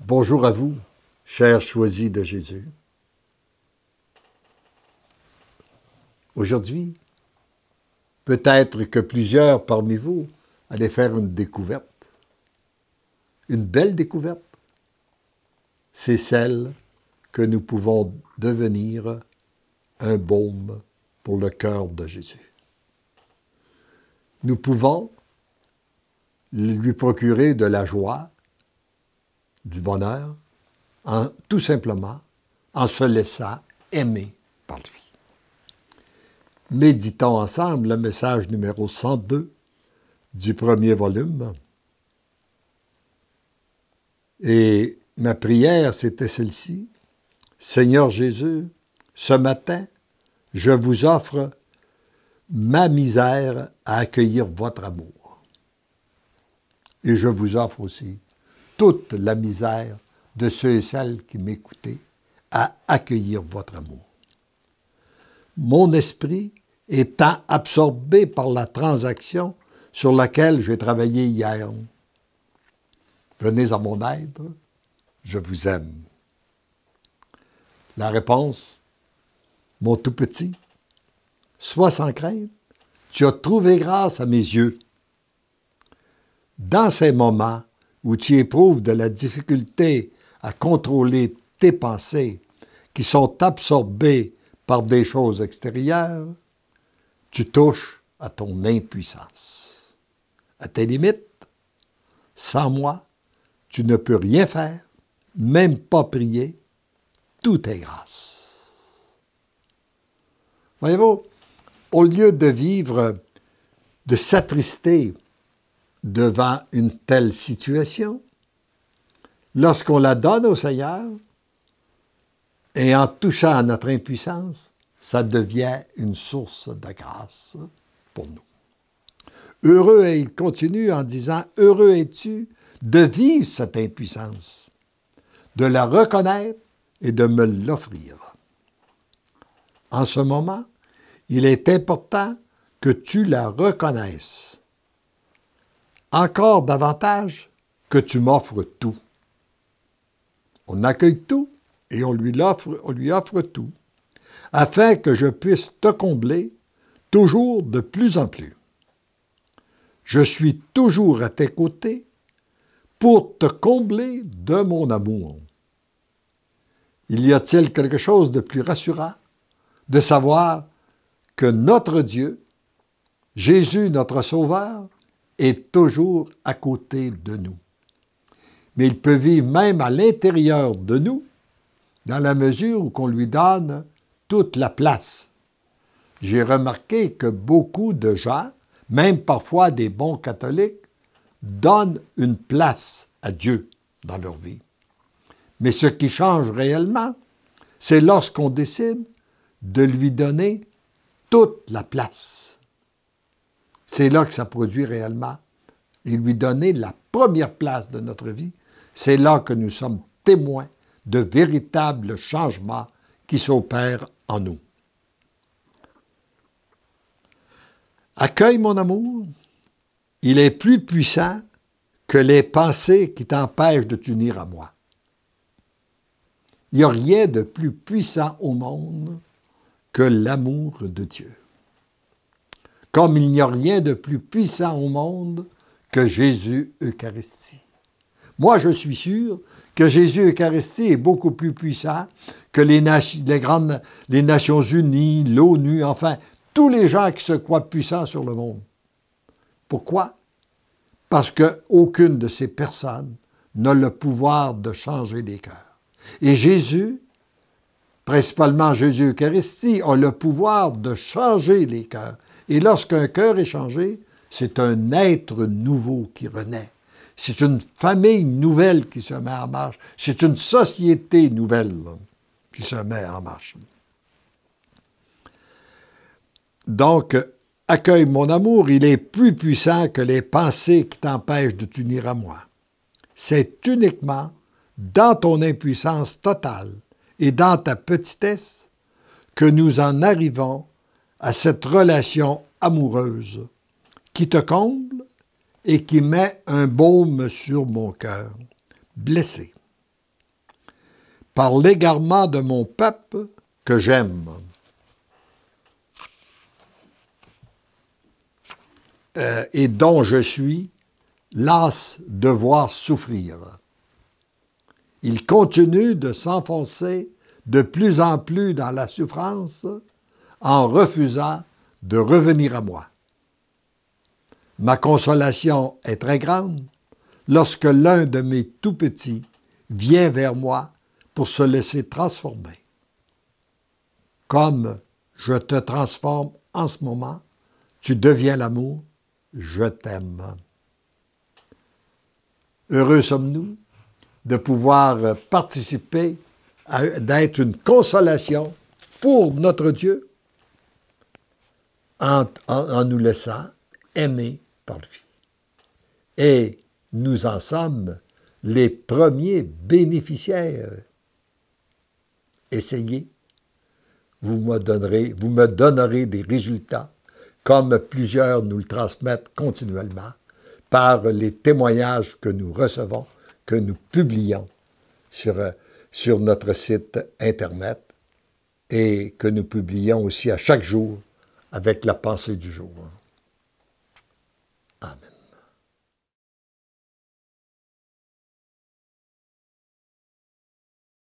Bonjour à vous, chers choisis de Jésus. Aujourd'hui, peut-être que plusieurs parmi vous allaient faire une découverte. Une belle découverte. C'est celle que nous pouvons devenir un baume pour le cœur de Jésus. Nous pouvons lui procurer de la joie, du bonheur, tout simplement en se laissant aimer par lui. Méditons ensemble le message numéro 102 du premier volume. Et ma prière, c'était celle-ci. Seigneur Jésus, ce matin, je vous offre ma misère à accueillir votre amour. Et je vous offre aussi toute la misère de ceux et celles qui m'écoutaient à accueillir votre amour. Mon esprit étant absorbé par la transaction sur laquelle j'ai travaillé hier. Venez à mon aide, je vous aime. La réponse, mon tout petit, sois sans crainte, tu as trouvé grâce à mes yeux. Dans ces moments où tu éprouves de la difficulté à contrôler tes pensées qui sont absorbées par des choses extérieures, tu touches à ton impuissance, à tes limites. Sans moi, tu ne peux rien faire, même pas prier, tout est grâce. Voyez-vous, au lieu de vivre, de s'attrister devant une telle situation, lorsqu'on la donne au Seigneur, et en touchant à notre impuissance, ça devient une source de grâce pour nous. Heureux, et il continue en disant, « Heureux es-tu de vivre cette impuissance, de la reconnaître et de me l'offrir. » En ce moment, il est important que tu la reconnaisses. Encore davantage que tu m'offres tout. On accueille tout et on lui offre tout, afin que je puisse te combler toujours de plus en plus. Je suis toujours à tes côtés pour te combler de mon amour. Y a-t-il quelque chose de plus rassurant de savoir que notre Dieu, Jésus notre Sauveur, est toujours à côté de nous. Mais il peut vivre même à l'intérieur de nous, dans la mesure où on lui donne toute la place. J'ai remarqué que beaucoup de gens, même parfois des bons catholiques, donnent une place à Dieu dans leur vie. Mais ce qui change réellement, c'est lorsqu'on décide de lui donner toute la place. C'est là que ça produit réellement. Et lui donner la première place de notre vie, c'est là que nous sommes témoins de véritables changements qui s'opèrent en nous. Accueille mon amour, il est plus puissant que les pensées qui t'empêchent de t'unir à moi. Il n'y a rien de plus puissant au monde que l'amour de Dieu. Comme il n'y a rien de plus puissant au monde que Jésus Eucharistie. Moi, je suis sûr que Jésus Eucharistie est beaucoup plus puissant que les Nations Unies, l'ONU, enfin, tous les gens qui se croient puissants sur le monde. Pourquoi? Parce qu'aucune de ces personnes n'a le pouvoir de changer les cœurs. Et Jésus, principalement Jésus Eucharistie, a le pouvoir de changer les cœurs. Et lorsqu'un cœur est changé, c'est un être nouveau qui renaît. C'est une famille nouvelle qui se met en marche. C'est une société nouvelle qui se met en marche. Donc, accueille mon amour, il est plus puissant que les pensées qui t'empêchent de t'unir à moi. C'est uniquement dans ton impuissance totale et dans ta petitesse que nous en arrivons à cette relation amoureuse qui te comble et qui met un baume sur mon cœur blessé. par l'égarement de mon peuple que j'aime. Et dont je suis las de voir souffrir. Il continue de s'enfoncer de plus en plus dans la souffrance en refusant de revenir à moi. Ma consolation est très grande lorsque l'un de mes tout-petits vient vers moi pour se laisser transformer. Comme je te transforme en ce moment, tu deviens l'amour, je t'aime. Heureux sommes-nous de pouvoir participer, d'être une consolation pour notre Dieu en nous laissant aimer par lui. Et nous en sommes les premiers bénéficiaires. Essayez, vous me donnerez des résultats, comme plusieurs nous le transmettent continuellement, par les témoignages que nous recevons, que nous publions sur notre site Internet et que nous publions aussi à chaque jour avec la pensée du jour. Amen.